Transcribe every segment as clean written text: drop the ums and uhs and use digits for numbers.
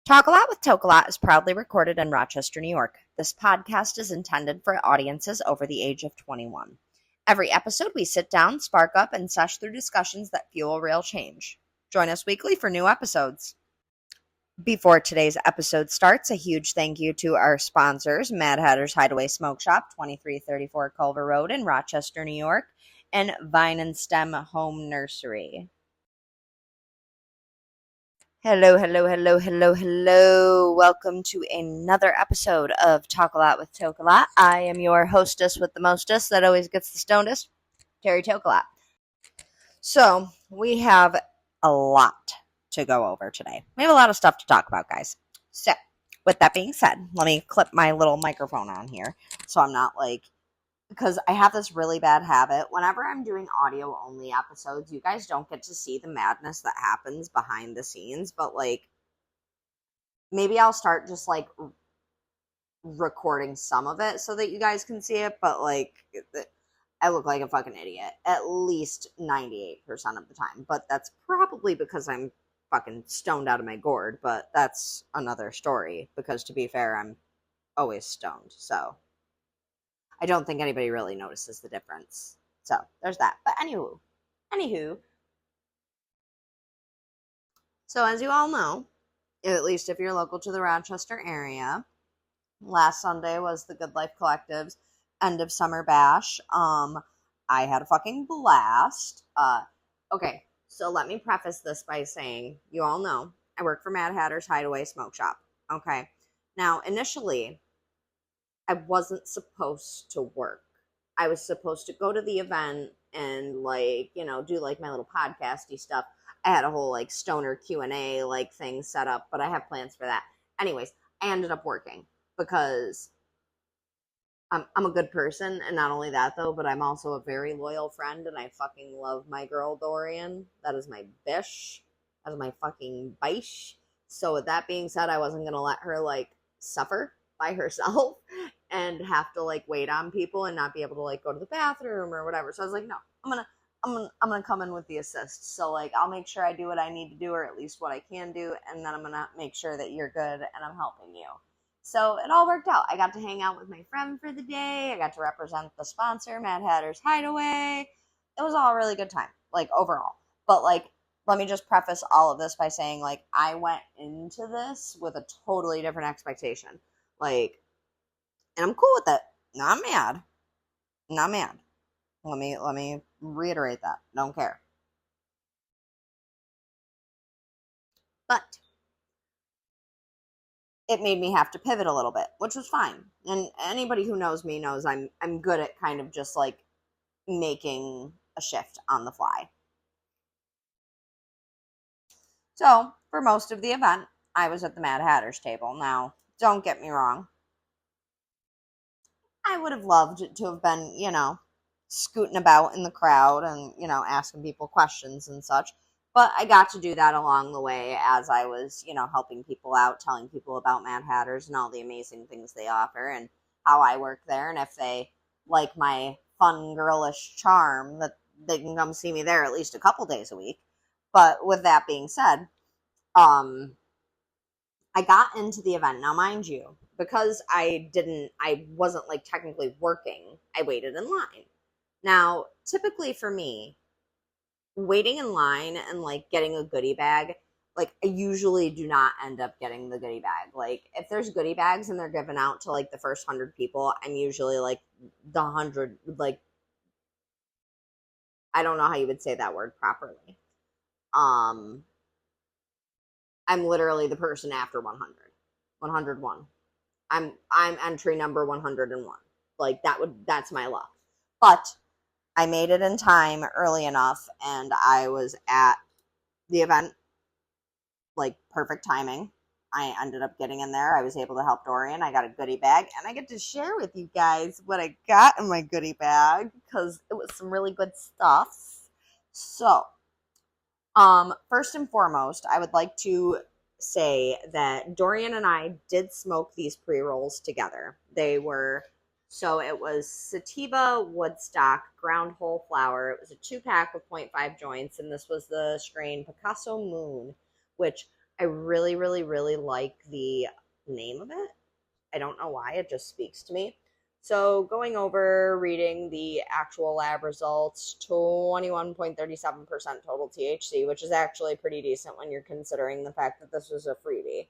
Talk a Lot with TokeAlot is proudly recorded in Rochester, New York. This podcast is intended for audiences over the age of 21. Every episode, we sit down, spark up, and sesh through discussions that fuel real change. Join us weekly for new episodes. Before today's episode starts, a huge thank you to our sponsors, Mad Hatter's Hideaway Smoke Shop, 2334 Culver Road in Rochester, New York, and Vine and Stem Home Nursery. Hello. Welcome to another episode of Talk a Lot with TokeAlot. I am your hostess with the mostest that always gets the stonedest, Terry TokeAlot. So, we have a lot to go over today. We have a lot of stuff to talk about, guys. So, with that being said, let me clip my little microphone on here so I'm not because I have this really bad habit. Whenever I'm doing audio only episodes, you guys don't get to see the madness that happens behind the scenes, but maybe I'll start just recording some of it so that you guys can see it, but I look like a fucking idiot at least 98% of the time, but that's probably because I'm fucking stoned out of my gourd, but that's another story because, to be fair, I'm always stoned, so I don't think anybody really notices the difference. So, there's that. But anywho. So, as you all know, at least if you're local to the Rochester area, last Sunday was the Good Life Collective's end of summer bash. I had a fucking blast. Okay, so let me preface this by saying, you all know, I work for Mad Hatter's Hideaway Smoke Shop. Okay. Now, initially, I wasn't supposed to work. I was supposed to go to the event and do my little podcasty stuff. I had a whole stoner Q&A thing set up, but I have plans for that. Anyways, I ended up working because I'm a good person, and not only that though, but I'm also a very loyal friend, and I fucking love my girl Dorian. That is my bish. That is my fucking bish. So with that being said, I wasn't gonna let her suffer by herself and have to wait on people and not be able to go to the bathroom or whatever. So I was like, no, I'm gonna come in with the assist. So I'll make sure I do what I need to do, or at least what I can do, and then I'm gonna make sure that you're good and I'm helping you. So it all worked out. I got to hang out with my friend for the day. I got to represent the sponsor, Mad Hatter's Hideaway. It was all a really good time, overall. But let me just preface all of this by saying I went into this with a totally different expectation. And I'm cool with it. Not mad. Let me reiterate that. Don't care. But it made me have to pivot a little bit, which was fine. And anybody who knows me knows I'm good at kind of just making a shift on the fly. So for most of the event, I was at the Mad Hatter's table. Now, don't get me wrong. I would have loved to have been, scooting about in the crowd and, asking people questions and such. But I got to do that along the way as I was, helping people out, telling people about Mad Hatters and all the amazing things they offer and how I work there. And if they like my fun, girlish charm, that they can come see me there at least a couple days a week. But with that being said, I got into the event. Now, mind you, because I wasn't technically working, I waited in line. Now, typically for me, waiting in line and getting a goodie bag, I usually do not end up getting the goodie bag. If there's goodie bags and they're given out to the first 100 people, I'm usually the 100, I don't know how you would say that word properly. I'm literally the person after 100. 101. I'm entry number 101. That's my luck. But I made it in time early enough, and I was at the event perfect timing. I ended up getting in there. I was able to help Dorian. I got a goodie bag, and I get to share with you guys what I got in my goodie bag because it was some really good stuff. So, first and foremost, I would like to say that Dorian and I did smoke these pre-rolls together. It was sativa, Woodstock, ground whole flower. It was a 2-pack with 0.5 joints, and this was the strain Picasso Moon, which I really, really, really like the name of it. I don't know why, it just speaks to me. So, going over reading the actual lab results, 21.37% total THC, which is actually pretty decent when you're considering the fact that this was a freebie.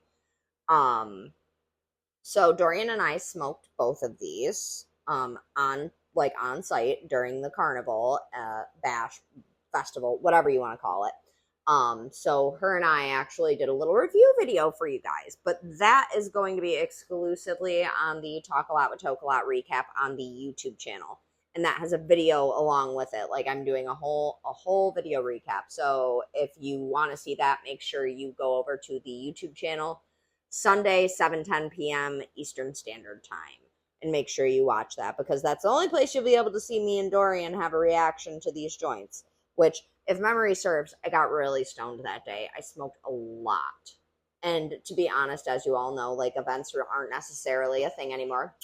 So Dorian and I smoked both of these on site during the carnival, bash, festival, whatever you want to call it. So her and I actually did a little review video for you guys, but that is going to be exclusively on the Talk a Lot with TokeAlot recap on the YouTube channel. And that has a video along with it. Like, I'm doing a whole video recap. So if you want to see that, make sure you go over to the YouTube channel Sunday, 7:10 p.m. Eastern Standard Time. And make sure you watch that, because that's the only place you'll be able to see me and Dorian have a reaction to these joints, which, if memory serves, I got really stoned that day. I smoked a lot. And to be honest, as you all know, like, events aren't necessarily a thing anymore.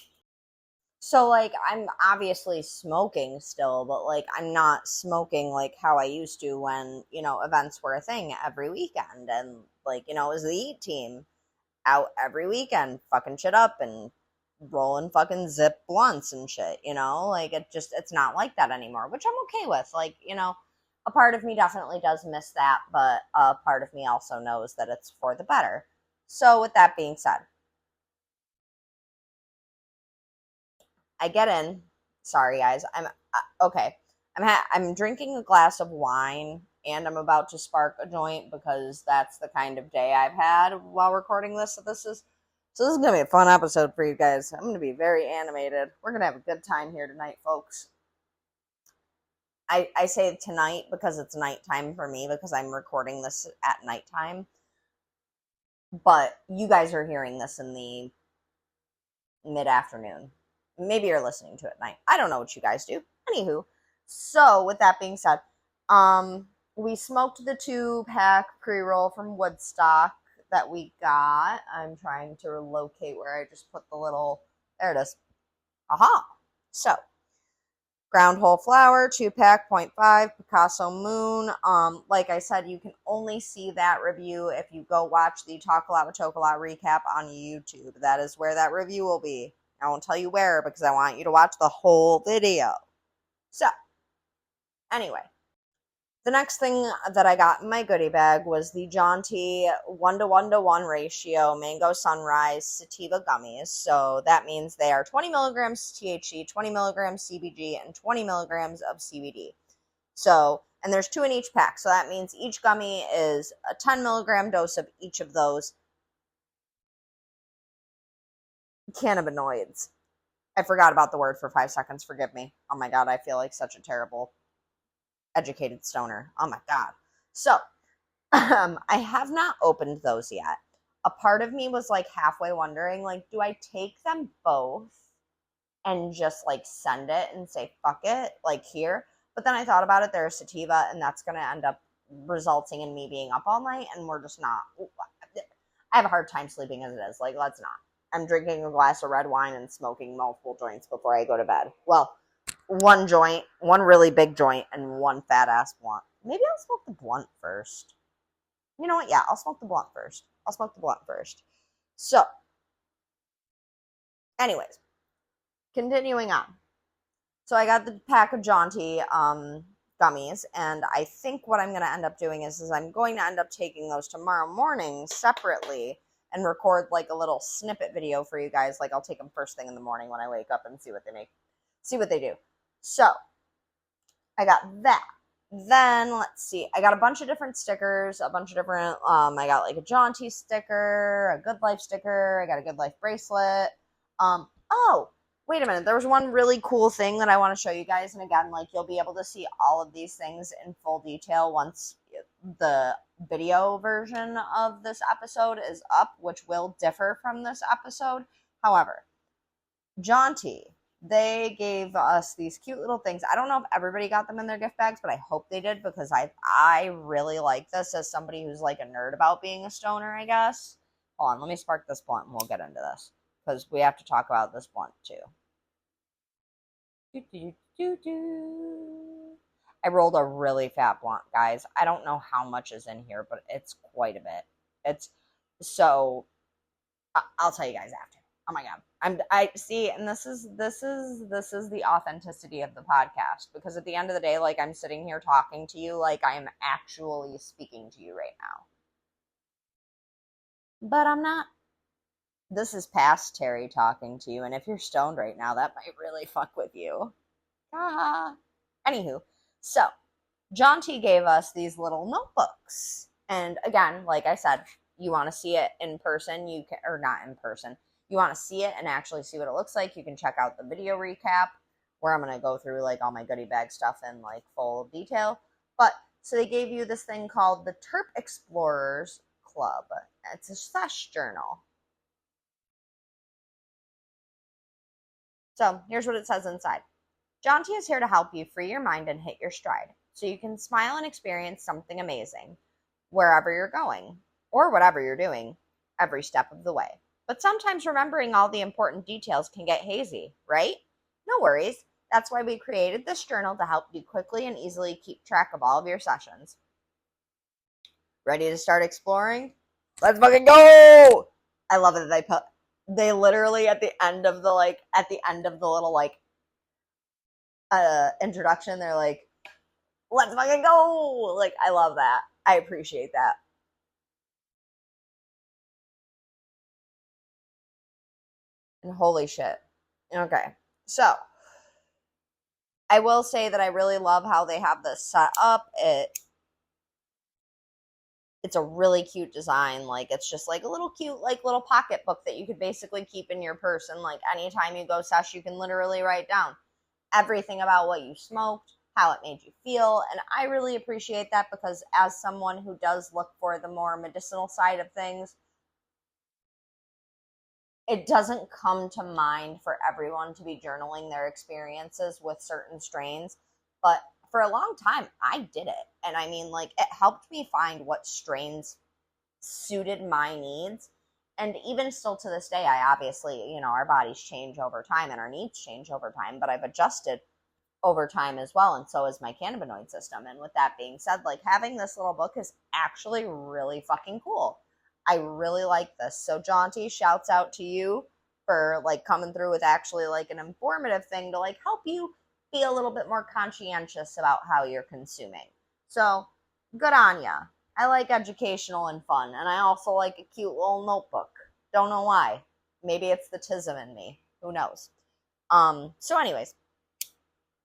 So, like, I'm obviously smoking still, but, like, I'm not smoking like how I used to when, events were a thing every weekend. And, like, it was the EAT team out every weekend, fucking shit up and rolling fucking zip blunts and shit, like, it's not like that anymore, which I'm okay with. Like, a part of me definitely does miss that, but a part of me also knows that it's for the better. So with that being said, I get in. Sorry guys, I'm okay. I'm drinking a glass of wine and I'm about to spark a joint because that's the kind of day I've had while recording this. So this is going to be a fun episode for you guys. I'm going to be very animated. We're going to have a good time here tonight, folks. I say tonight because it's nighttime for me, because I'm recording this at nighttime. But you guys are hearing this in the mid-afternoon. Maybe you're listening to it at night. I don't know what you guys do. Anywho, so with that being said, we smoked the 2-pack pre-roll from Woodstock that we got. I'm trying to locate where I just put the little, there it is. Aha. So, ground whole flower, 2-pack, 0.5, Picasso Moon. Like I said, you can only see that review if you go watch the Talk a Lot with TokeAlot recap on YouTube. That is where that review will be. I won't tell you where because I want you to watch the whole video. So, anyway, the next thing that I got in my goodie bag was the Jaunty 1:1:1 ratio Mango Sunrise Sativa gummies. So that means they are 20 milligrams THC, 20 milligrams CBG, and 20 milligrams of CBD. So, and there's 2 in each pack. So that means each gummy is a 10 milligram dose of each of those cannabinoids. I forgot about the word for 5 seconds. Forgive me. Oh my God, I feel like such a terrible educated stoner. Oh my God. So, I have not opened those yet. A part of me was like halfway wondering, like, do I take them both and just like send it and say, fuck it, like here? But then I thought about it, they're a sativa, and that's going to end up resulting in me being up all night, and we're just not. I have a hard time sleeping as it is. Like, let's not. I'm drinking a glass of red wine and smoking multiple joints before I go to bed. Well, one joint, one really big joint, and one fat ass blunt. Maybe I'll smoke the blunt first. You know what? Yeah, I'll smoke the blunt first. So, anyways, continuing on. So I got the pack of Jaunty gummies, and I think what I'm going to end up doing is I'm going to end up taking those tomorrow morning separately and record like a little snippet video for you guys. Like, I'll take them first thing in the morning when I wake up and see what they do. So, I got that. Then, let's see, I got a bunch of different stickers, I got like a Jaunty sticker, a Good Life sticker, I got a Good Life bracelet. Oh, wait a minute, there was one really cool thing that I want to show you guys, and again, like, you'll be able to see all of these things in full detail once the video version of this episode is up, which will differ from this episode. However, Jaunty, they gave us these cute little things. I don't know if everybody got them in their gift bags, but I hope they did, because I really like this as somebody who's like a nerd about being a stoner, I guess. Hold on, let me spark this blunt and we'll get into this, because we have to talk about this blunt too. I rolled a really fat blunt, guys. I don't know how much is in here, but it's quite a bit. It's so I'll tell you guys after. Oh my god. I see, and this is the authenticity of the podcast, because at the end of the day, like, I'm sitting here talking to you like I am actually speaking to you right now. But I'm not. This is past Terry talking to you, and if you're stoned right now, that might really fuck with you. Anywho, so John T gave us these little notebooks. And again, like I said, you want to see it in person, you can, or not in person. You want to see it and actually see what it looks like, you can check out the video recap where I'm going to go through like all my goodie bag stuff in like full detail. But so they gave you this thing called the Terp Explorers Club. It's a sesh journal. So here's what it says inside. John T is here to help you free your mind and hit your stride, so you can smile and experience something amazing wherever you're going, or whatever you're doing, every step of the way. But sometimes remembering all the important details can get hazy, right? No worries. That's why we created this journal to help you quickly and easily keep track of all of your sessions. Ready to start exploring? Let's fucking go! I love it that they literally at the end of the little introduction, they're like, let's fucking go! Like, I love that. I appreciate that. And holy shit. Okay. So, I will say that I really love how they have this set up. It's a really cute design. Like, it's just like a little cute, like, little pocketbook that you could basically keep in your purse. And like, anytime you go sesh, you can literally write down everything about what you smoked, how it made you feel. And I really appreciate that, because as someone who does look for the more medicinal side of things, it doesn't come to mind for everyone to be journaling their experiences with certain strains. But for a long time, I did it. And I mean, like, it helped me find what strains suited my needs. And even still to this day, I obviously, our bodies change over time and our needs change over time, but I've adjusted over time as well. And so is my cannabinoid system. And with that being said, like, having this little book is actually really fucking cool. I really like this. So Jaunty, shouts out to you for like coming through with actually like an informative thing to like help you be a little bit more conscientious about how you're consuming. So good on ya. I like educational and fun, and I also like a cute little notebook. Don't know why. Maybe it's the tism in me. Who knows? So anyways,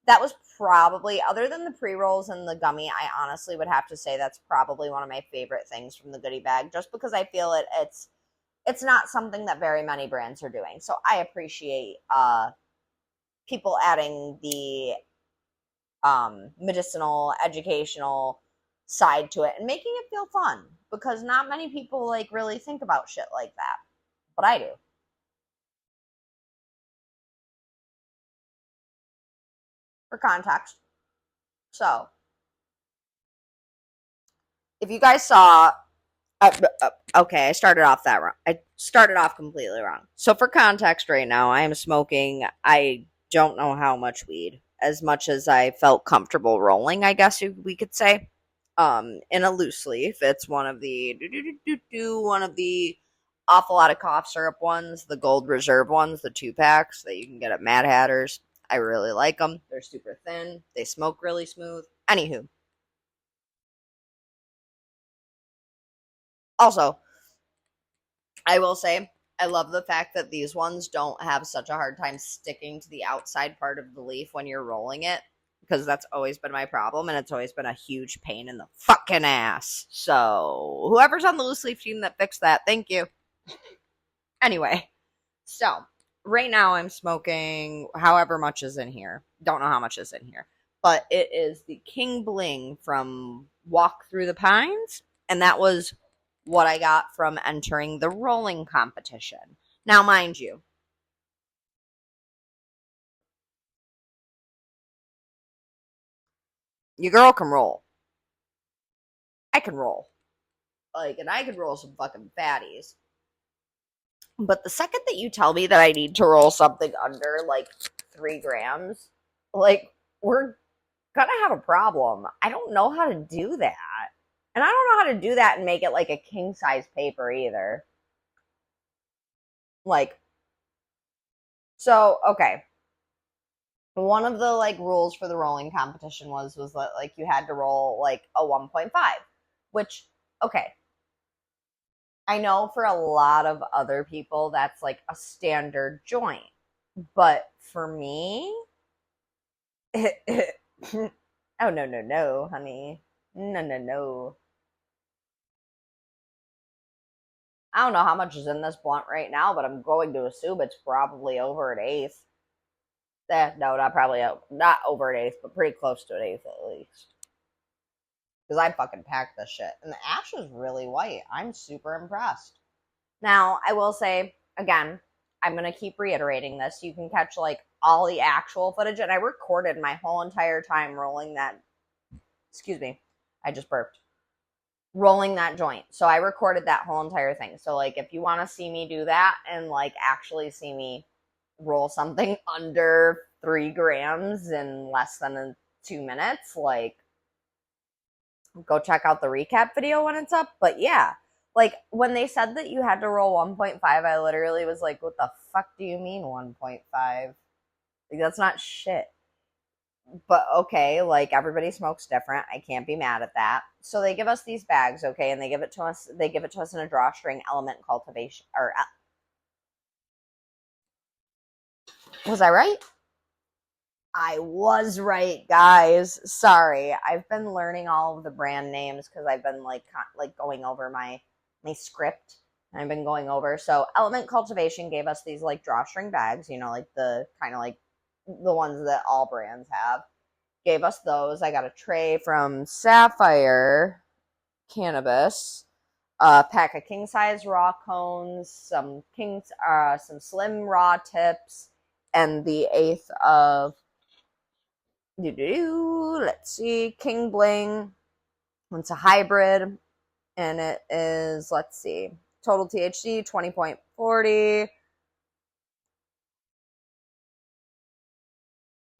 that was probably, other than the pre-rolls and the gummy, I honestly would have to say that's probably one of my favorite things from the goodie bag, just because I feel it's not something that very many brands are doing. So I appreciate people adding the medicinal, educational side to it and making it feel fun, because not many people like really think about shit like that, but I do. For context, so if you guys saw, okay, I started off that wrong. I started off completely wrong. So for context, right now I am smoking, I don't know how much weed, as much as I felt comfortable rolling, I guess we could say. In a loose leaf. It's one of the awful lot of cough syrup ones, the Gold Reserve ones, the 2-packs that you can get at Mad Hatter's. I really like them. They're super thin. They smoke really smooth. Anywho. Also, I will say, I love the fact that these ones don't have such a hard time sticking to the outside part of the leaf when you're rolling it, because that's always been my problem, and it's always been a huge pain in the fucking ass. So, whoever's on the loose leaf team that fixed that, thank you. Anyway, so right now I'm smoking however much is in here. Don't know how much is in here, but it is the King Bling from Walk Through the Pines, and that was what I got from entering the rolling competition. Now, mind you, your girl can roll. I can roll. Like, and I can roll some fucking fatties. But the second that you tell me that I need to roll something under, like, 3 grams, like, we're gonna have a problem. I don't know how to do that. And I don't know how to do that and make it like a king size paper either. Like, so, okay. One of the like rules for the rolling competition was that like you had to roll like a 1.5, which, okay, I know for a lot of other people that's like a standard joint, but for me, oh no, honey, no. I don't know how much is in this blunt right now, but I'm going to assume it's probably over an eighth. No, not over an eighth, but pretty close to an eighth at least. Because I fucking packed this shit, and the ash is really white. I'm super impressed. Now, I will say again, I'm gonna keep reiterating this. You can catch like all the actual footage, and I recorded my whole entire time rolling that. Excuse me, I just burped. Rolling that joint. So I recorded that whole entire thing. So like if you want to see me do that and like actually see me roll something under 3 grams in less than 2 minutes, like go check out the recap video when it's up. But yeah, like when they said that you had to roll 1.5, I literally was like, what the fuck do you mean 1.5? Like that's not shit. But okay, like everybody smokes different. I can't be mad at that. So they give us these bags, okay, and they give it to us. They give it to us in a drawstring element cultivation. Or was I right? I was right, guys. Sorry, I've been learning all of the brand names because I've been like going over my script. I've been going over. So Element Cultivation gave us these like drawstring bags. You know, like the kind of like the ones that all brands have. Gave us those. I got a tray from Sapphire Cannabis, a pack of king size raw cones, some slim raw tips, and the eighth of let's see, King Bling. It's a hybrid, and it is, let's see, total THC 20.40.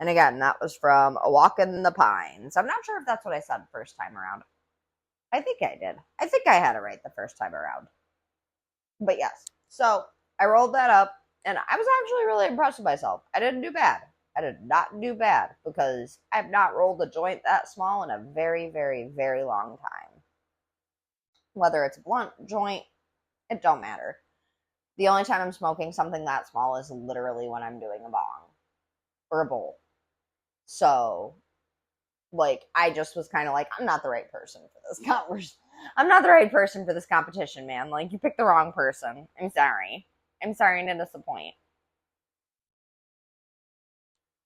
And again, that was from A Walk in the Pines. I'm not sure if that's what I said first time around. I think I did. I think I had it right the first time around. But yes. So I rolled that up, and I was actually really impressed with myself. I didn't do bad. I did not do bad because I have not rolled a joint that small in a very, very, very long time. Whether it's a blunt, joint, it don't matter. The only time I'm smoking something that small is literally when I'm doing a bong or a bowl. So, like, I just was kind of like, I'm not the right person for this conversation. I'm not the right person for this competition, man. Like, you picked the wrong person. I'm sorry. I'm sorry to disappoint.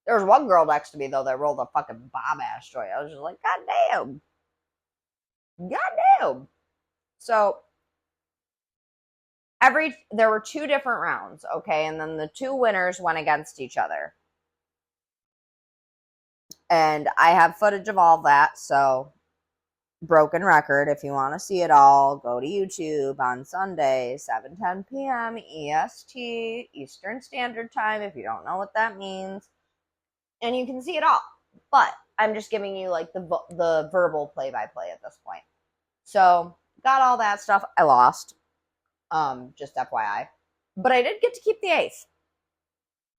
There was one girl next to me, though, that rolled a fucking bomb ass joint. I was just like, God damn. God damn. So, there were 2 different rounds, okay? And then the 2 winners went against each other. And I have footage of all that, so broken record. If you want to see it all, go to YouTube on Sunday, 7:10 p.m. EST, Eastern Standard Time, if you don't know what that means. And you can see it all. But I'm just giving you like the verbal play-by-play at this point. So, got all that stuff. I lost. Just FYI. But I did get to keep the eighth.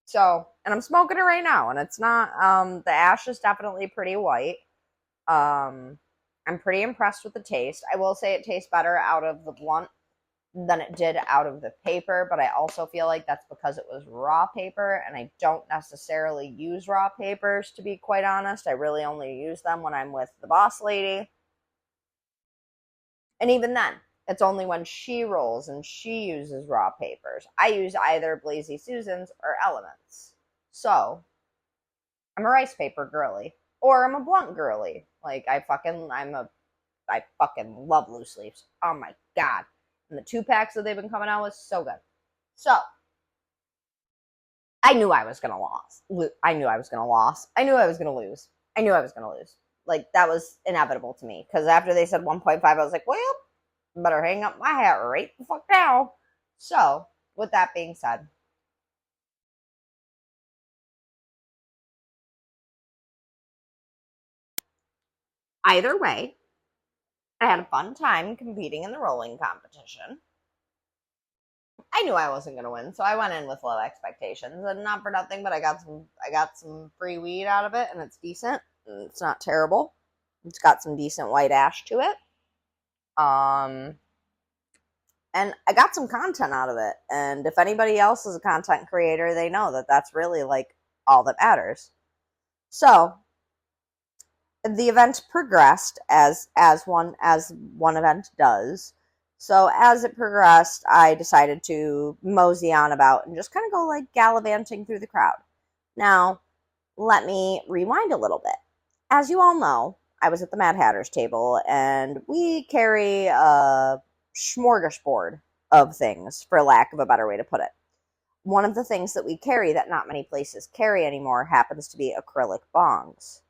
So, and I'm smoking it right now, and it's not, the ash is definitely pretty white. I'm pretty impressed with the taste. I will say it tastes better out of the blunt than it did out of the paper, but I also feel like that's because it was raw paper, and I don't necessarily use raw papers, to be quite honest. I really only use them when I'm with the boss lady. And even then, it's only when she rolls and she uses raw papers. I use either Blazy Susans or Elements. So, I'm a rice paper girly. Or I'm a blunt girly. Like, I fucking love loose leaves. Oh my god. And the 2 packs that they've been coming out with, so good. So, I knew I was gonna lose. I knew I was gonna lose. I knew I was gonna lose. I knew I was gonna lose. Like, that was inevitable to me. Because after they said 1.5, I was like, well, better hang up my hat right the fuck now. So, with that being said, either way, I had a fun time competing in the rolling competition. I knew I wasn't gonna win, so I went in with low expectations, and not for nothing, but I got some free weed out of it, and it's decent. It's not terrible. It's got some decent white ash to it. Um, and I got some content out of it. And if anybody else is a content creator, they know that that's really like all that matters. So the event progressed as one event does. So as it progressed, I decided to mosey on about and just kind of go like gallivanting through the crowd. Now, let me rewind a little bit. As you all know, I was at the Mad Hatter's table, and we carry a smorgasbord of things, for lack of a better way to put it. One of the things that we carry that not many places carry anymore happens to be acrylic bongs.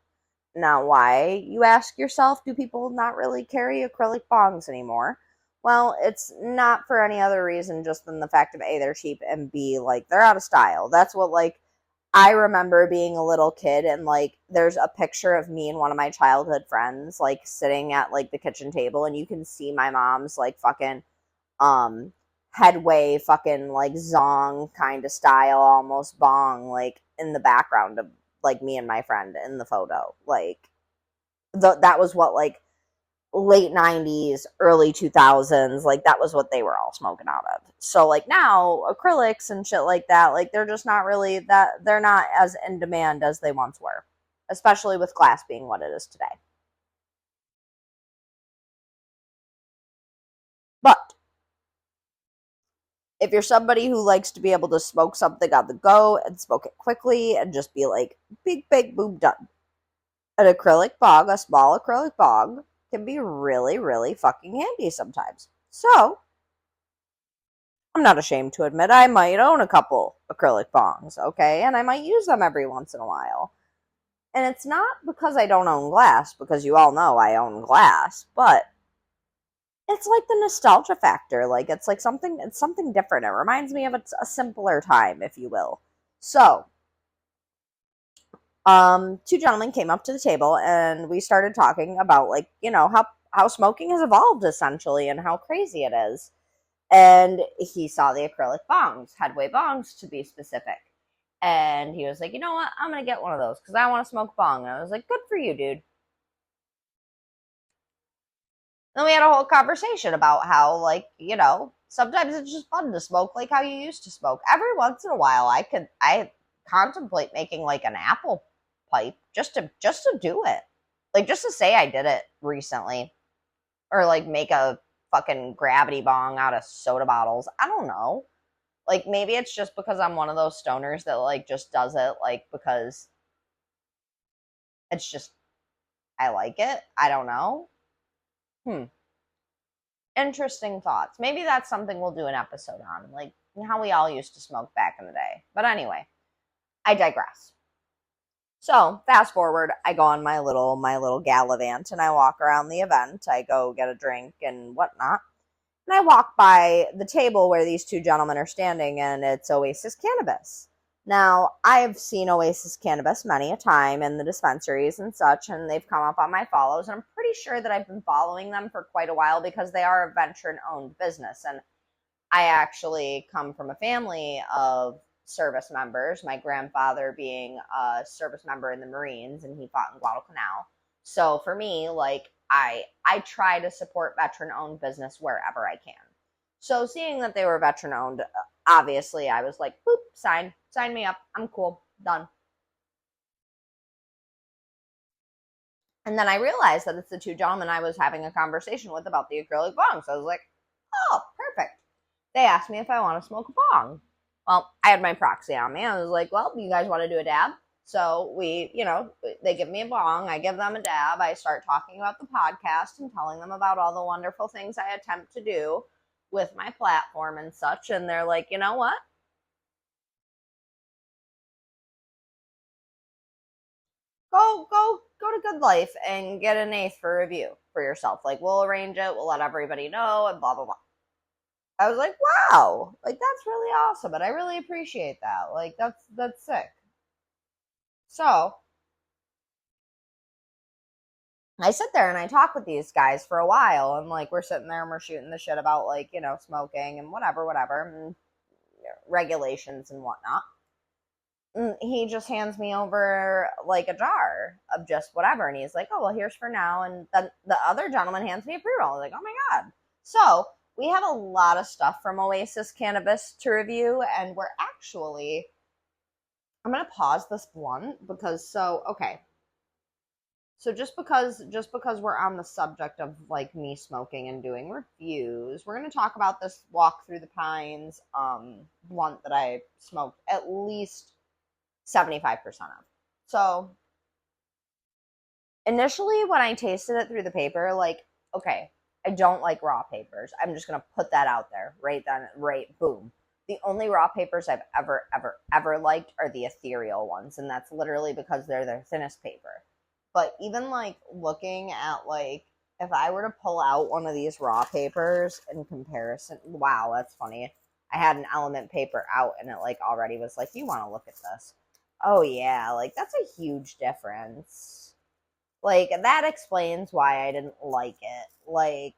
Now, why, you ask yourself, do people not really carry acrylic bongs anymore? Well, it's not for any other reason just than the fact of A, they're cheap, and B, like, they're out of style. That's what, like, I remember being a little kid, and like there's a picture of me and one of my childhood friends like sitting at like the kitchen table, and you can see my mom's like fucking um headway fucking like zong kind of style, almost bong, like in the background of like me and my friend in the photo. Like that was what, like, late 90s, early 2000s, like that was what they were all smoking out of. So like now acrylics and shit like that, like they're just not really that, they're not as in demand as they once were, especially with glass being what it is today. But if you're somebody who likes to be able to smoke something on the go and smoke it quickly and just be like big big boom done, an acrylic bong, a small acrylic bong, can be really really fucking handy sometimes. So I'm not ashamed to admit I might own a couple acrylic bongs, okay? And I might use them every once in a while. And it's not because I don't own glass, because you all know I own glass, but it's like the nostalgia factor. Like it's something different. It reminds me of a simpler time, if you will. So, two gentlemen came up to the table and we started talking about, like, how smoking has evolved essentially and how crazy it is. And he saw the acrylic bongs, headway bongs to be specific. And he was like, you know what? I'm going to get one of those because I want to smoke bong. And I was like, good for you, dude. Then we had a whole conversation about how, like, sometimes it's just fun to smoke like how you used to smoke. Every once in a while, I contemplate making like an apple pipe just to do it. Like, just to say I did it recently. Or like make a fucking gravity bong out of soda bottles. I don't know. Like, maybe it's just because I'm one of those stoners that like just does it like because it's just I like it. I don't know. Hmm. Interesting thoughts. Maybe that's something we'll do an episode on, like how we all used to smoke back in the day. But anyway, I digress. So fast forward, I go on my little gallivant and I walk around the event. I go get a drink and whatnot. And I walk by the table where these two gentlemen are standing, and it's Oasis Cannabis. Now, I've seen Oasis Cannabis many a time in the dispensaries and such, and they've come up on my follows, and I'm pretty sure that I've been following them for quite a while because they are a veteran-owned business, and I actually come from a family of service members, my grandfather being a service member in the Marines, and he fought in Guadalcanal. So for me, like, I try to support veteran owned business wherever I can. So seeing that they were veteran owned, obviously I was like, boop, sign me up. I'm cool. Done. And then I realized that it's the two gentlemen I was having a conversation with about the acrylic bong. So I was like, oh, perfect. They asked me if I want to smoke a bong. Well, I had my proxy on me. I was like, well, you guys want to do a dab? So they give me a bong. I give them a dab. I start talking about the podcast and telling them about all the wonderful things I attempt to do with my platform and such. And they're like, you know what? Go to Good Life and get an eighth for review for yourself. Like, we'll arrange it. We'll let everybody know and blah, blah, blah. I was like, wow, like that's really awesome. And I really appreciate that. Like, that's sick. So I sit there and I talk with these guys for a while, and like we're sitting there and we're shooting the shit about like, you know, smoking and whatever, and regulations and whatnot. And he just hands me over like a jar of just whatever, and he's like, "Oh well, here's for now." And then the other gentleman hands me a pre-roll. Like, oh my god! So we have a lot of stuff from Oasis Cannabis to review, and we're actually, I'm gonna pause this blunt because okay. So just because we're on the subject of like me smoking and doing reviews, we're gonna talk about this Walk Through the Pines blunt that I smoked at least 75% of. So initially when I tasted it through the paper, like, okay, I don't like raw papers. I'm just gonna put that out there right then, right, boom. The only raw papers I've ever liked are the ethereal ones, and that's literally because they're their thinnest paper. But even like looking at like, if I were to pull out one of these raw papers in comparison, wow, that's funny. I had an element paper out and it like already was like, you want to look at this. Oh yeah, like that's a huge difference. Like that explains why I didn't like it. Like,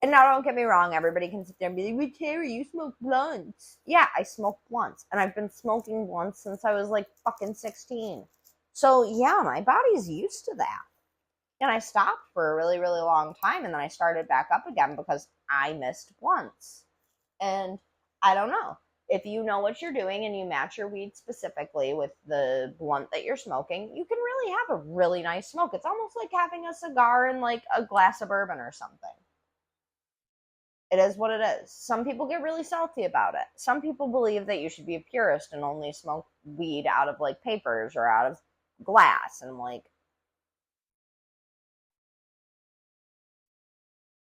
and now don't get me wrong, everybody can sit there and be like, Terry, you smoke blunts. Yeah, I smoke blunts. And I've been smoking blunts since I was like fucking 16. So yeah, my body's used to that. And I stopped for a really, really long time, and then I started back up again because I missed blunts. And I don't know. If you know what you're doing and you match your weed specifically with the blunt that you're smoking, you can really have a really nice smoke. It's almost like having a cigar and like a glass of bourbon or something. It is what it is. Some people get really salty about it. Some people believe that you should be a purist and only smoke weed out of like papers or out of glass, and like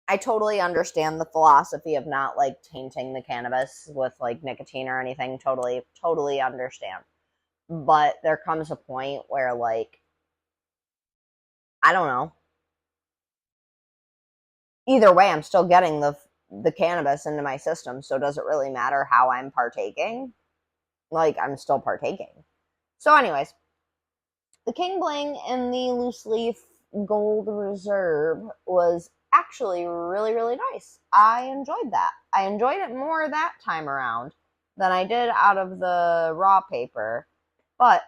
I totally understand the philosophy of not like tainting the cannabis with like nicotine or anything. Totally understand. But there comes a point where like, I don't know. Either way, I'm still getting the cannabis into my system, so does it really matter how I'm partaking? Like, I'm still partaking. So anyways, the King Bling in the loose leaf gold reserve was actually really, really nice. I enjoyed that. I enjoyed it more that time around than I did out of the raw paper. But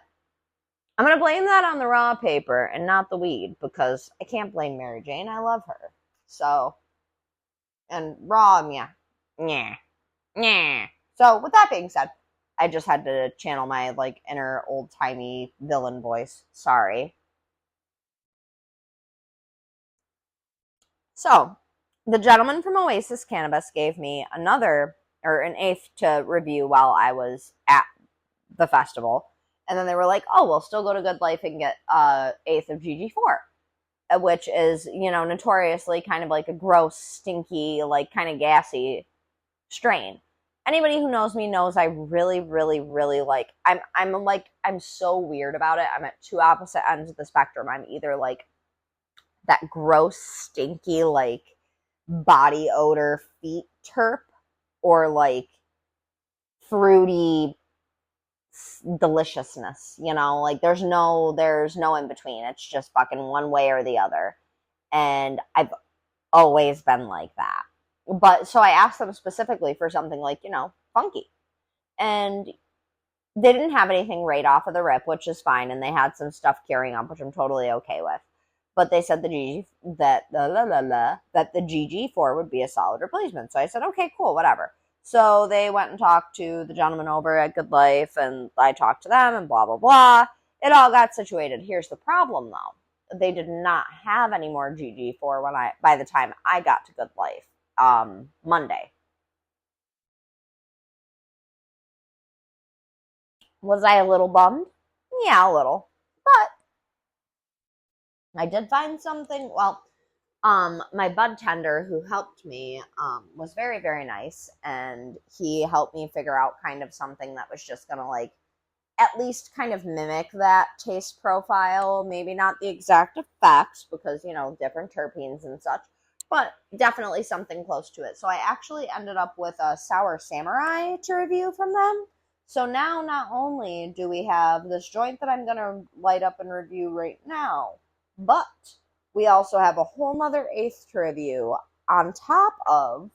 I'm going to blame that on the raw paper and not the weed, because I can't blame Mary Jane. I love her. So, and raw, yeah. So with that being said, I just had to channel my like inner old-timey villain voice. Sorry. So, the gentleman from Oasis Cannabis gave me another, or an eighth to review while I was at the festival. And then they were like, oh, we'll still go to Good Life and get eighth of GG4, which is, you know, notoriously kind of like a gross, stinky, like kind of gassy strain. Anybody who knows me knows I really, really, really like, I'm so weird about it. I'm at two opposite ends of the spectrum. I'm either like that gross, stinky, like body odor feet terp, or like fruity deliciousness, you know, like there's no in between. It's just fucking one way or the other. And I've always been like that. But so I asked them specifically for something like, you know, funky. And they didn't have anything right off of the rip, which is fine, and they had some stuff curing up, which I'm totally okay with. But they said that the GG4 would be a solid replacement. So I said, okay, cool, whatever. So they went and talked to the gentleman over at Good Life, and I talked to them, and blah, blah, blah. It all got situated. Here's the problem, though. They did not have any more GG4 by the time I got to Good Life, Monday. Was I a little bummed? Yeah, a little. But I did find something. Well, my bud tender who helped me was very, very nice, and he helped me figure out kind of something that was just gonna like at least kind of mimic that taste profile. Maybe not the exact effects, because, you know, different terpenes and such, but definitely something close to it. So I actually ended up with a Sour Samurai to review from them. So now not only do we have this joint that I'm gonna light up and review right now, but we also have a whole nother eighth to review on top of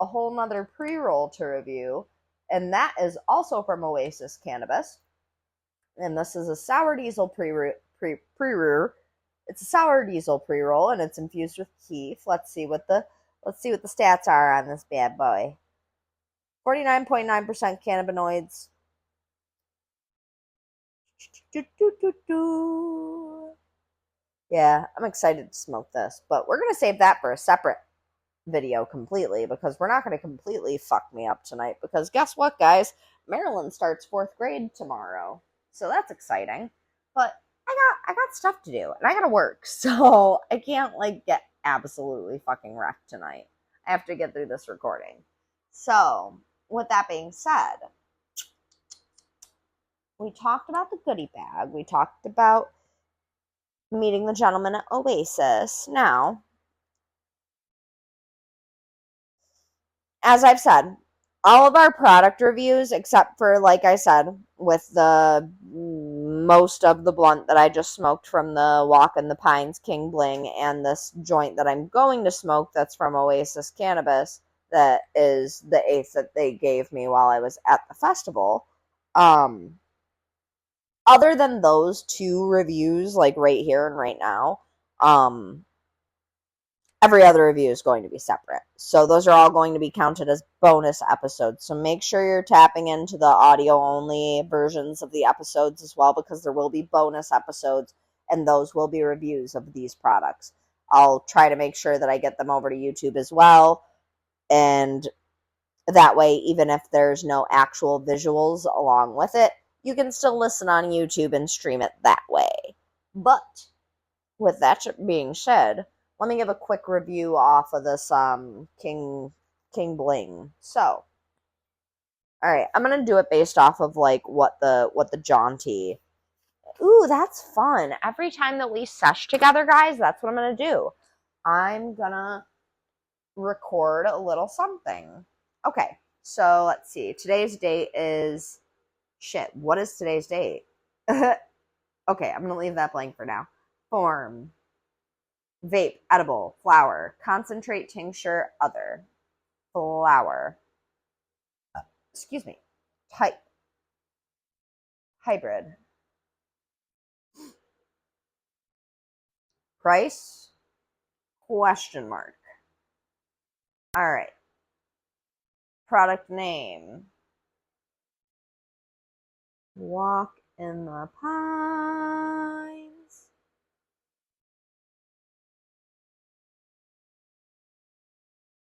a whole nother pre-roll to review, and that is also from Oasis Cannabis. And this is a sour diesel pre-roll. It's a sour diesel pre-roll, and it's infused with keef. Let's see what the stats are on this bad boy. 49.9% cannabinoids. Yeah, I'm excited to smoke this, but we're gonna save that for a separate video completely, because we're not going to completely fuck me up tonight, because guess what, guys? Marilyn starts 4th grade tomorrow, so that's exciting. But I got stuff to do, and I gotta work, so I can't like get absolutely fucking wrecked tonight. I have to get through this recording. So with that being said, we talked about the goodie bag, we talked about meeting the gentleman at Oasis. Now, as I've said, all of our product reviews, except for, like I said, with the most of the blunt that I just smoked from the Walk in the Pines King Bling, and this joint that I'm going to smoke that's from Oasis Cannabis, that is the eighth that they gave me while I was at the festival. Other than those 2 reviews, like right here and right now, every other review is going to be separate. So those are all going to be counted as bonus episodes. So make sure you're tapping into the audio-only versions of the episodes as well, because there will be bonus episodes, and those will be reviews of these products. I'll try to make sure that I get them over to YouTube as well, and that way, even if there's no actual visuals along with it, you can still listen on YouTube and stream it that way. But with that being said, let me give a quick review off of this King Bling. So, all right, I'm gonna do it based off of like what the jaunty. Ooh, that's fun! Every time that we sesh together, guys, that's what I'm gonna do. I'm gonna record a little something. Okay, so let's see. Today's date is shit. What is today's date? Okay, I'm gonna leave that blank for now. Form. Vape, edible, flower, concentrate, tincture, other, flower, excuse me, type, hybrid, price, question mark. All right, product name, Walk in the Pines.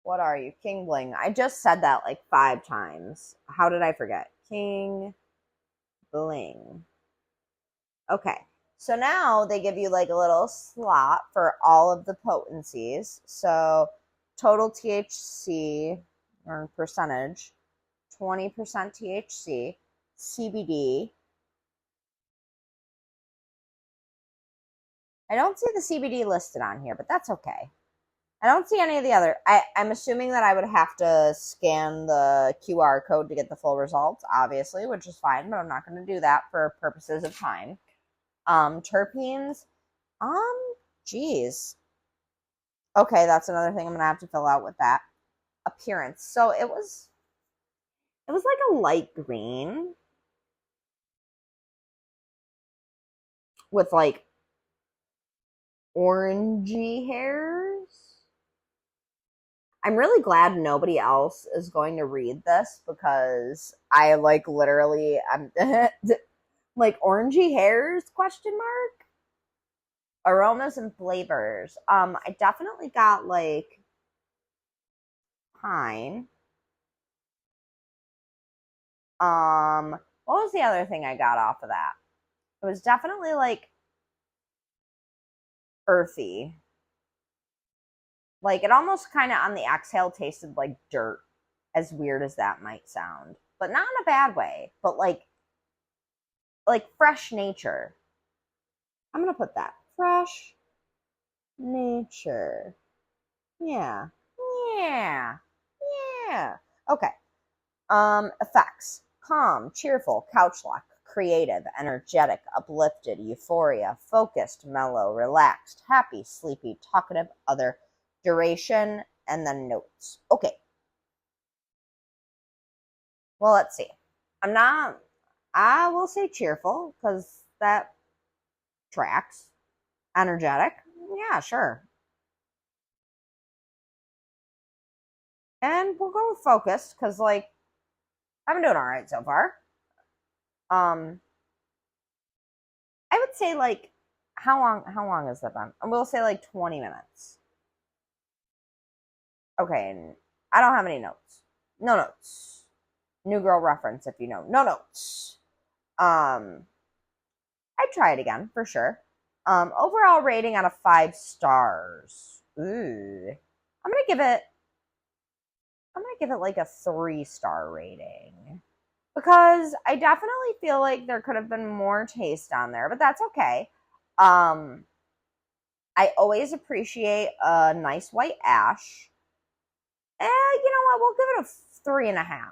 What are you? King Bling. I just said that like 5 times. How did I forget? King Bling. Okay. So now they give you like a little slot for all of the potencies. So total THC or percentage, 20% THC, CBD. I don't see the CBD listed on here, but that's okay. I don't see any of the other. I'm assuming that I would have to scan the QR code to get the full results, obviously, which is fine, but I'm not going to do that for purposes of time. Terpenes. Geez. Okay, that's another thing I'm going to have to fill out with that. Appearance. So it was like a light green with like orangey hairs. I'm really glad nobody else is going to read this, because I like literally I'm like orangey hairs question mark. Aromas and flavors. I definitely got like pine. What was the other thing I got off of that? It was definitely like earthy. Like it almost kind of on the exhale tasted like dirt, as weird as that might sound, but not in a bad way, but like fresh nature. I'm going to put that. Fresh nature. Yeah. Yeah. Yeah. Okay. Effects. Calm, cheerful, couch lock, creative, energetic, uplifted, euphoria, focused, mellow, relaxed, happy, sleepy, talkative, other, duration, and then notes. Okay. Well, let's see. I will say cheerful because that tracks. Energetic. Yeah, sure. And we'll go with focused because, like, I've been doing all right so far. I would say, like, how long has that been? We'll say like 20 minutes. Okay, and I don't have any notes. No notes. New girl reference if you know. No notes. I'd try it again for sure. Overall rating out of 5 stars. Ooh. I'm gonna give it like a 3-star rating. Because I definitely feel like there could have been more taste on there, but that's okay. I always appreciate a nice white ash. You know what? We'll give it a 3.5.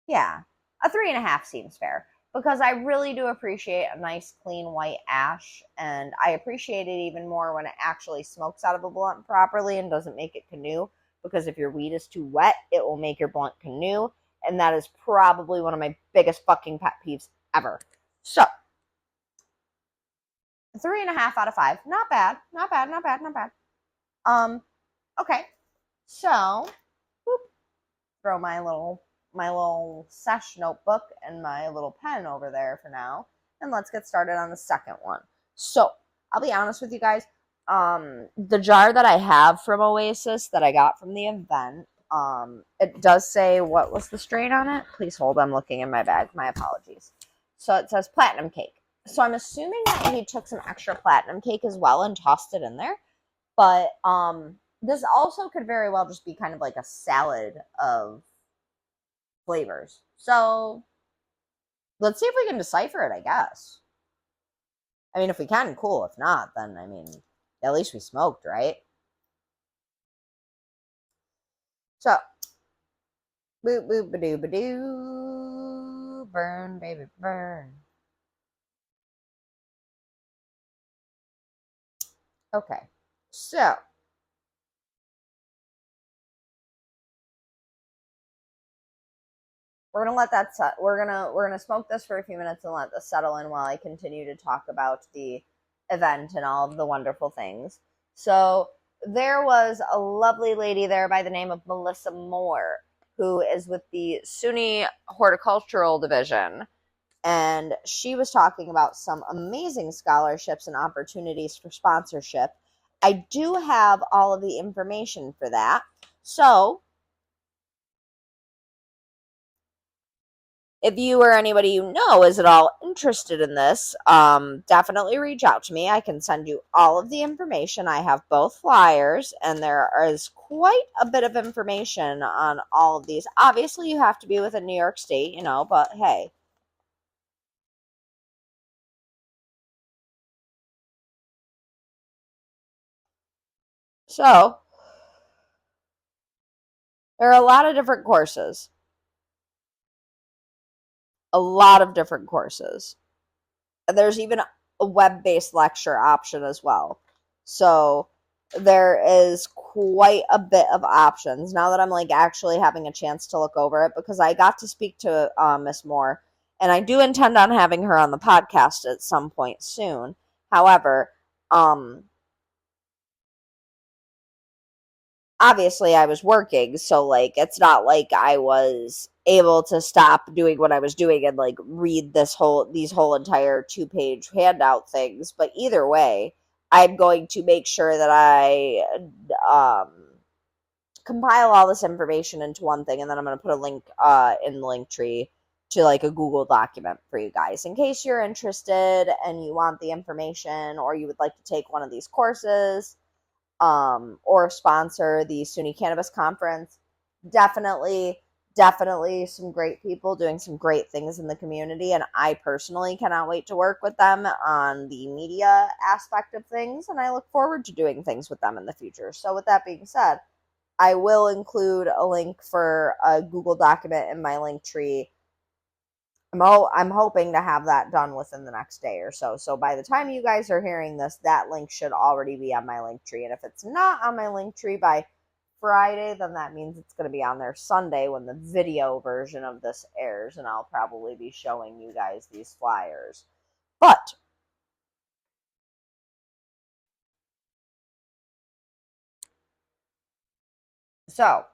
Yeah, a 3.5 seems fair because I really do appreciate a nice clean white ash, and I appreciate it even more when it actually smokes out of a blunt properly and doesn't make it canoe, because if your weed is too wet, it will make your blunt canoe, and that is probably one of my biggest fucking pet peeves ever. So, 3.5 out of 5. Not bad. Not bad, not bad, not bad. Okay. So, whoop, throw my little sesh notebook and my little pen over there for now, and let's get started on the second one. So I'll be honest with you guys, the jar that I have from Oasis that I got from the event, it does say what was the strain on it. Please hold, I'm looking in my bag, my apologies. So it says platinum cake, so I'm assuming that he took some extra platinum cake as well and tossed it in there, but this also could very well just be kind of like a salad of flavors. So let's see if we can decipher it, I guess. I mean, if we can, cool. If not, then, I mean, at least we smoked, right? So, boop, boop, ba-doo, ba-doo. Burn, baby, burn. Okay. So, we're gonna let that set. We're gonna smoke this for a few minutes and let this settle in while I continue to talk about the event and all of the wonderful things. So there was a lovely lady there by the name of Melissa Moore, who is with the SUNY Horticultural Division, and she was talking about some amazing scholarships and opportunities for sponsorship. I do have all of the information for that, so if you or anybody you know is at all interested in this, definitely reach out to me. I can send you all of the information. I have both flyers, and there is quite a bit of information on all of these. Obviously, you have to be within New York State, but hey. So, there are a lot of different courses. A lot of different courses. And there's even a web-based lecture option as well. So there is quite a bit of options now that I'm like actually having a chance to look over it, because I got to speak to Miss Moore, and I do intend on having her on the podcast at some point soon. However, obviously I was working, so like it's not like I was able to stop doing what I was doing and like read these whole entire 2-page handout things. But either way, I'm going to make sure that I compile all this information into one thing, and then I'm going to put a link in the link tree to like a Google document for you guys in case you're interested and you want the information, or you would like to take one of these courses, or sponsor the SUNY Cannabis Conference. Definitely some great people doing some great things in the community, and I personally cannot wait to work with them on the media aspect of things, and I look forward to doing things with them in the future. So with that being said, I will include a link for a Google document in my link tree. I'm hoping to have that done within the next day or so. So by the time you guys are hearing this, that link should already be on my link tree. And if it's not on my link tree by Friday, then that means it's going to be on there Sunday when the video version of this airs. And I'll probably be showing you guys these flyers. But so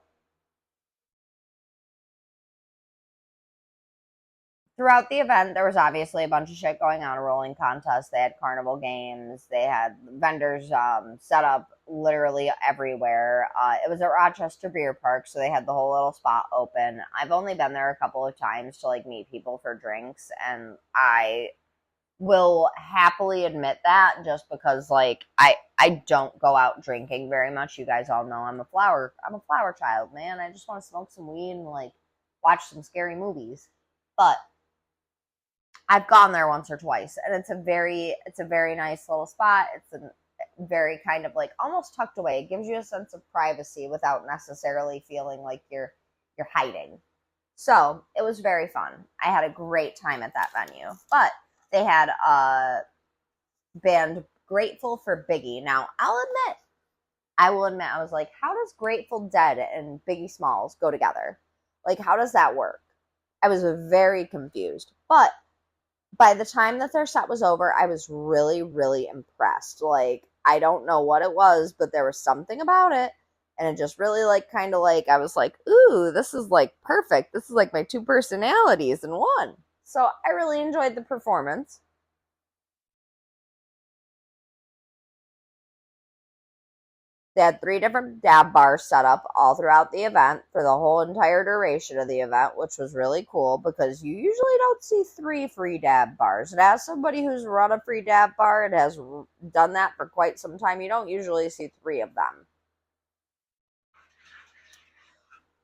throughout the event, there was obviously a bunch of shit going on, a rolling contest. They had carnival games. They had vendors set up literally everywhere. It was at Rochester Beer Park, so they had the whole little spot open. I've only been there a couple of times to like meet people for drinks, and I will happily admit that just because like I don't go out drinking very much. You guys all know I'm a flower child, man. I just want to smoke some weed and like watch some scary movies. But I've gone there once or twice, and it's a very nice little spot. It's a very kind of like almost tucked away. It gives you a sense of privacy without necessarily feeling like you're hiding. So it was very fun. I had a great time at that venue. But they had a band Grateful for Biggie. Now I will admit, I was like, how does Grateful Dead and Biggie Smalls go together? Like, how does that work? I was very confused. But by the time that their set was over, I was really, really impressed. Like, I don't know what it was, but there was something about it. And it just really, like, kind of like, I was like, ooh, this is, like, perfect. This is, like, my two personalities in one. So I really enjoyed the performance. They had 3 different dab bars set up all throughout the event for the whole entire duration of the event, which was really cool because you usually don't see 3 free dab bars. And as somebody who's run a free dab bar and has done that for quite some time, you don't usually see 3 of them.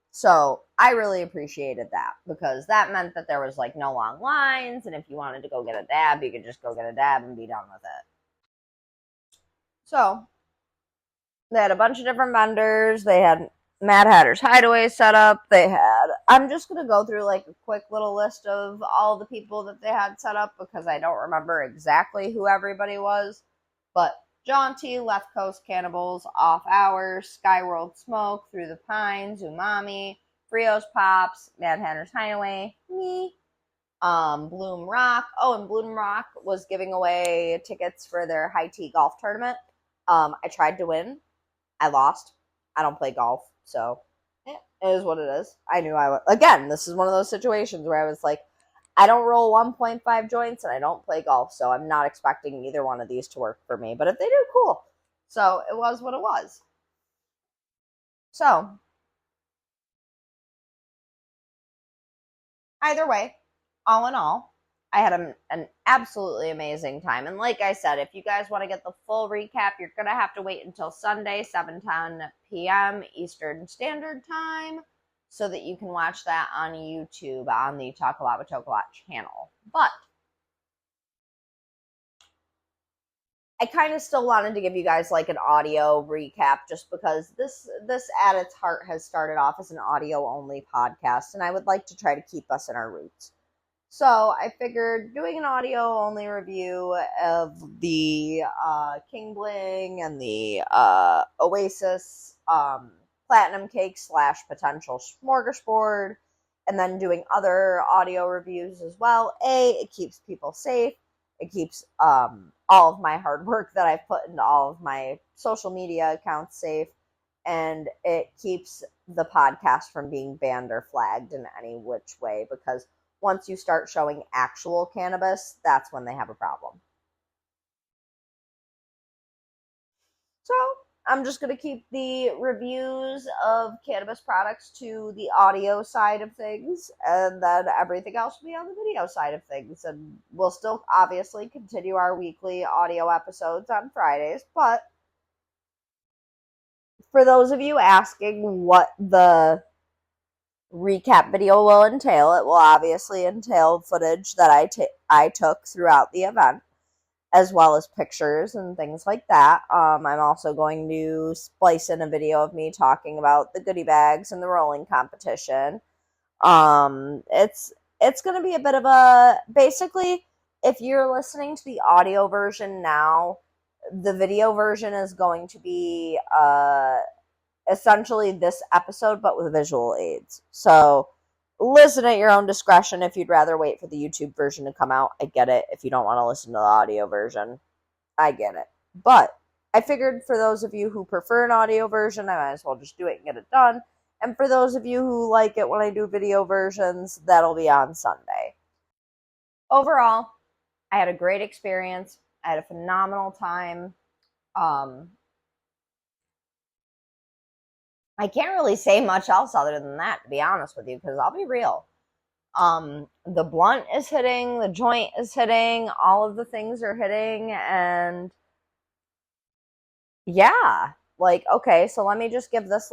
So I really appreciated that because that meant that there was like no long lines, and if you wanted to go get a dab, you could just go get a dab and be done with it. So they had a bunch of different vendors. They had Mad Hatter's Hideaway set up. I'm just going to go through like a quick little list of all the people that they had set up because I don't remember exactly who everybody was. But Jaunty, Left Coast Cannibals, Off Hours, Skyworld Smoke, Through the Pines, Umami, Frios Pops, Mad Hatter's Hideaway, me, Bloom Rock. Oh, and Bloom Rock was giving away tickets for their high tea golf tournament. I tried to win. I lost. I don't play golf, so it is what it is. I knew I would. Again, this is one of those situations where I was like, I don't roll 1.5 joints and I don't play golf, so I'm not expecting either one of these to work for me. But if they do, cool. So it was what it was. So either way, all in all, I had an absolutely amazing time. And like I said, if you guys want to get the full recap, you're going to have to wait until Sunday, 7:10 p.m. Eastern Standard Time, so that you can watch that on YouTube on the TokeAlot with TokeAlot channel. But I kind of still wanted to give you guys like an audio recap just because this at its heart has started off as an audio only podcast, and I would like to try to keep us in our roots. So I figured doing an audio-only review of the King Bling and the Oasis Platinum Cake / potential smorgasbord, and then doing other audio reviews as well. It keeps people safe. It keeps all of my hard work that I've put into all of my social media accounts safe, and it keeps the podcast from being banned or flagged in any which way, because once you start showing actual cannabis, that's when they have a problem. So I'm just going to keep the reviews of cannabis products to the audio side of things, and then everything else will be on the video side of things. And we'll still obviously continue our weekly audio episodes on Fridays, but for those of you asking what the recap video will entail, it will obviously entail footage that I took throughout the event. as well as pictures and things like that. I'm also going to splice in a video of me talking about the goodie bags and the rolling competition. It's going to be a bit of a, basically, if you're listening to the audio version now, the video version is going to be essentially this episode, but with visual aids. So listen at your own discretion. If you'd rather wait for the YouTube version to come out, I get it. If you don't want to listen to the audio version, I get it. But I figured for those of you who prefer an audio version, I might as well just do it and get it done. And for those of you who like it when I do video versions, that'll be on Sunday. Overall, I had a great experience. I had a phenomenal time. I can't really say much else other than that, to be honest with you, because I'll be real. The blunt is hitting, the joint is hitting, all of the things are hitting, and yeah, like, okay, so let me just give this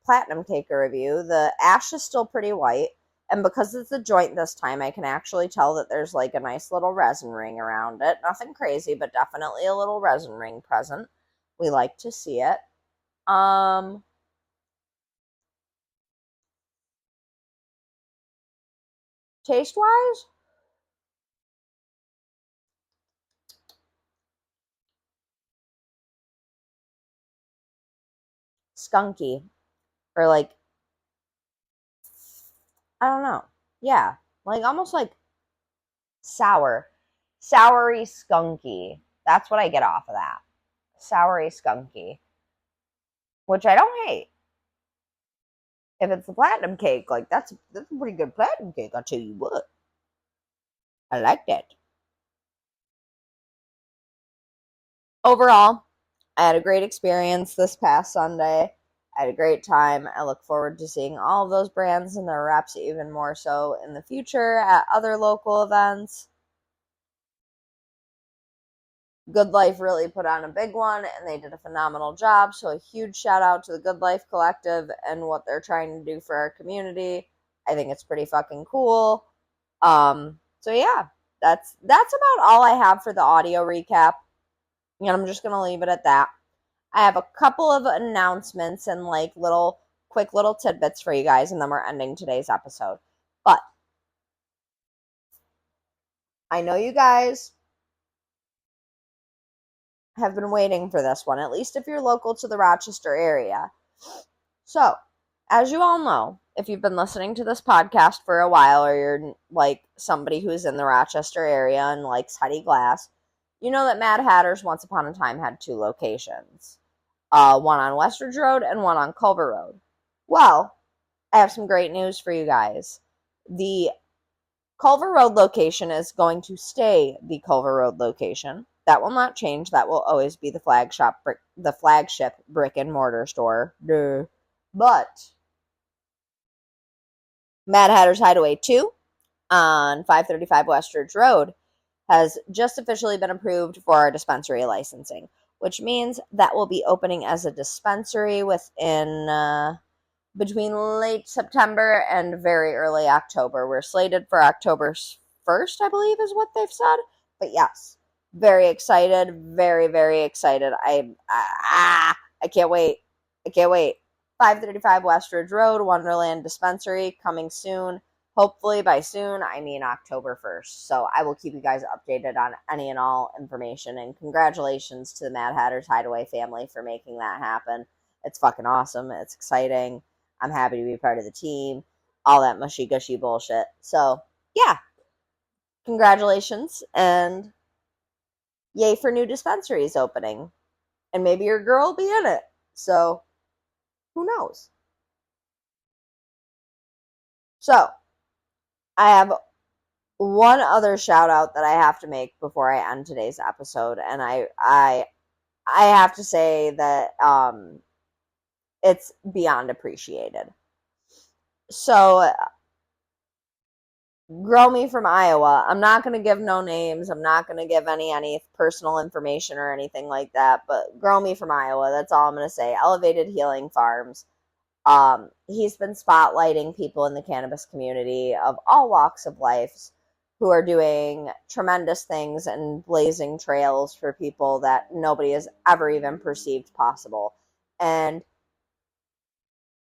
platinum cake a review. The ash is still pretty white, and because it's a joint this time, I can actually tell that there's like a nice little resin ring around it. Nothing crazy, but definitely a little resin ring present. We like to see it. Taste wise, skunky, or like, I don't know. Yeah, like almost like soury, skunky. That's what I get off of that. Soury, skunky, which I don't hate. If it's the platinum cake, like that's a pretty good platinum cake. I'll tell you what. I liked it. Overall, I had a great experience this past Sunday. I had a great time. I look forward to seeing all of those brands and their reps even more so in the future at other local events. Good Life really put on a big one, and they did a phenomenal job. So a huge shout out to the Good Life Collective and what they're trying to do for our community. I think it's pretty fucking cool. So yeah, that's about all I have for the audio recap. And I'm just gonna leave it at that. I have a couple of announcements and like quick little tidbits for you guys, and then we're ending today's episode. But I know you guys have been waiting for this one, at least if you're local to the Rochester area. So, as you all know, if you've been listening to this podcast for a while, or you're like somebody who's in the Rochester area and likes Heidi Glass, you know that Mad Hatters once upon a time had 2 locations. One on Westridge Road and one on Culver Road. Well, I have some great news for you guys. The Culver Road location is going to stay the Culver Road location. That will not change. That will always be the flagship brick and mortar store. Duh. But Mad Hatter's Hideaway 2 on 535 Westridge Road has just officially been approved for our dispensary licensing, which means that will be opening as a dispensary within between late September and very early October. We're slated for October 1st, I believe is what they've said. But yes, very excited, very, very excited. I can't wait. I can't wait. 535 Westridge Road, Wonderland Dispensary, coming soon. Hopefully by soon, I mean October 1st. So I will keep you guys updated on any and all information. And congratulations to the Mad Hatter's Hideaway family for making that happen. It's fucking awesome. It's exciting. I'm happy to be part of the team. All that mushy gushy bullshit. So yeah, congratulations and yay for new dispensaries opening. And maybe your girl will be in it. So who knows? So I have one other shout out that I have to make before I end today's episode, and I have to say that it's beyond appreciated. So Grow Me from Iowa. I'm not going to give no names. I'm not going to give any personal information or anything like that, but Grow Me from Iowa. That's all I'm going to say. Elevated Healing Farms. He's been spotlighting people in the cannabis community of all walks of life who are doing tremendous things and blazing trails for people that nobody has ever even perceived possible. And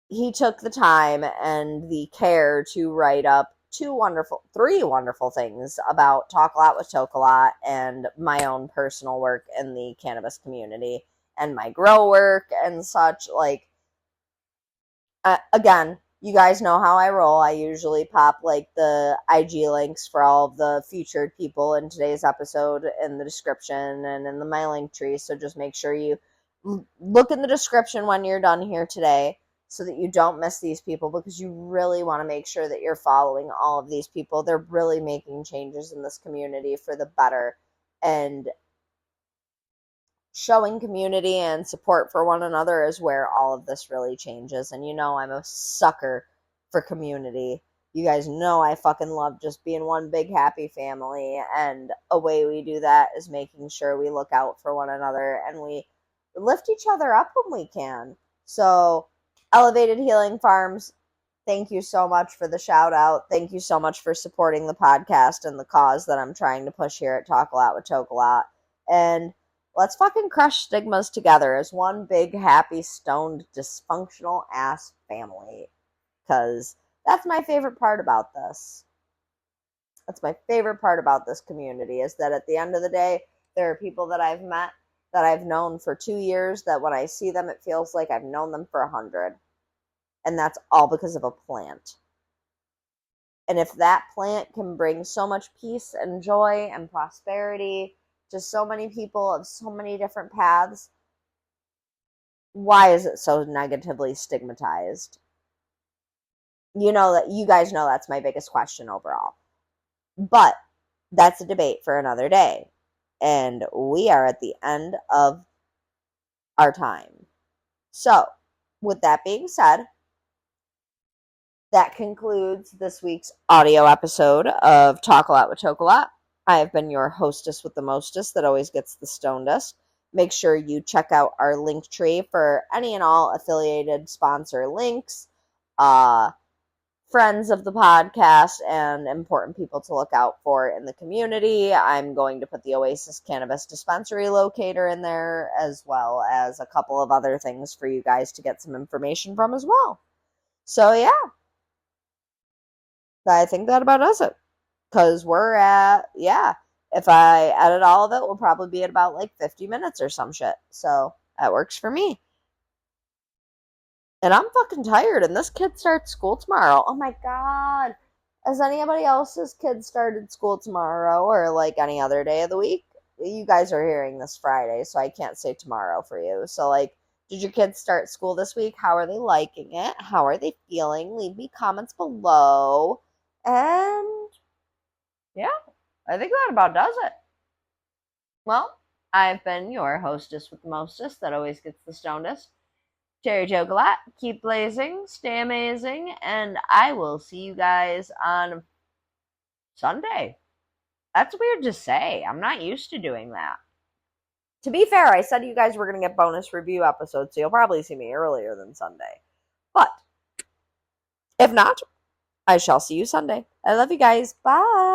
he took the time and the care to write up three wonderful things about TokeAlot with TokeAlot and my own personal work in the cannabis community and my grow work and such. Like, again, you guys know how I roll. I usually pop like the IG links for all of the featured people in today's episode in the description and in my link tree. So just make sure you look in the description when you're done here today so that you don't miss these people, because you really want to make sure that you're following all of these people. They're really making changes in this community for the better and showing community and support for one another is where all of this really changes. And you know, I'm a sucker for community. You guys know I fucking love just being one big happy family. And a way we do that is making sure we look out for one another and we lift each other up when we can. So, Elevated Healing Farms, thank you so much for the shout out. Thank you so much for supporting the podcast and the cause that I'm trying to push here at TokeAlot with TokeAlot. And let's fucking crush stigmas together as one big, happy, stoned, dysfunctional ass family. Because that's my favorite part about this. That's my favorite part about this community, is that at the end of the day, there are people that I've met that I've known for 2 years that when I see them, it feels like I've known them for 100. And that's all because of a plant. And if that plant can bring so much peace and joy and prosperity to so many people of so many different paths, why is it so negatively stigmatized? You know that you guys know that's my biggest question overall. But that's a debate for another day. And we are at the end of our time. So, with that being said, that concludes this week's audio episode of TokeAlot with TokeAlot. I have been your hostess with the mostest that always gets the stonedest. Make sure you check out our link tree for any and all affiliated sponsor links, friends of the podcast, and important people to look out for in the community. I'm going to put the Oasis Cannabis Dispensary locator in there, as well as a couple of other things for you guys to get some information from as well. So yeah, I think that about does it. Because we're at, if I edit all of it, we'll probably be at about like 50 minutes or some shit. So that works for me. And I'm fucking tired, and this kid starts school tomorrow. Oh my god. Has anybody else's kid started school tomorrow or like any other day of the week? You guys are hearing this Friday, so I can't say tomorrow for you. So like, did your kids start school this week? How are they liking it? How are they feeling? Leave me comments below. And yeah, I think that about does it. Well, I've been your hostess with the mostest that always gets the stonedest, Cherry TokeAlot. Keep blazing, stay amazing, and I will see you guys on Sunday. That's weird to say. I'm not used to doing that. To be fair, I said you guys were going to get bonus review episodes, so you'll probably see me earlier than Sunday. But if not, I shall see you Sunday. I love you guys. Bye.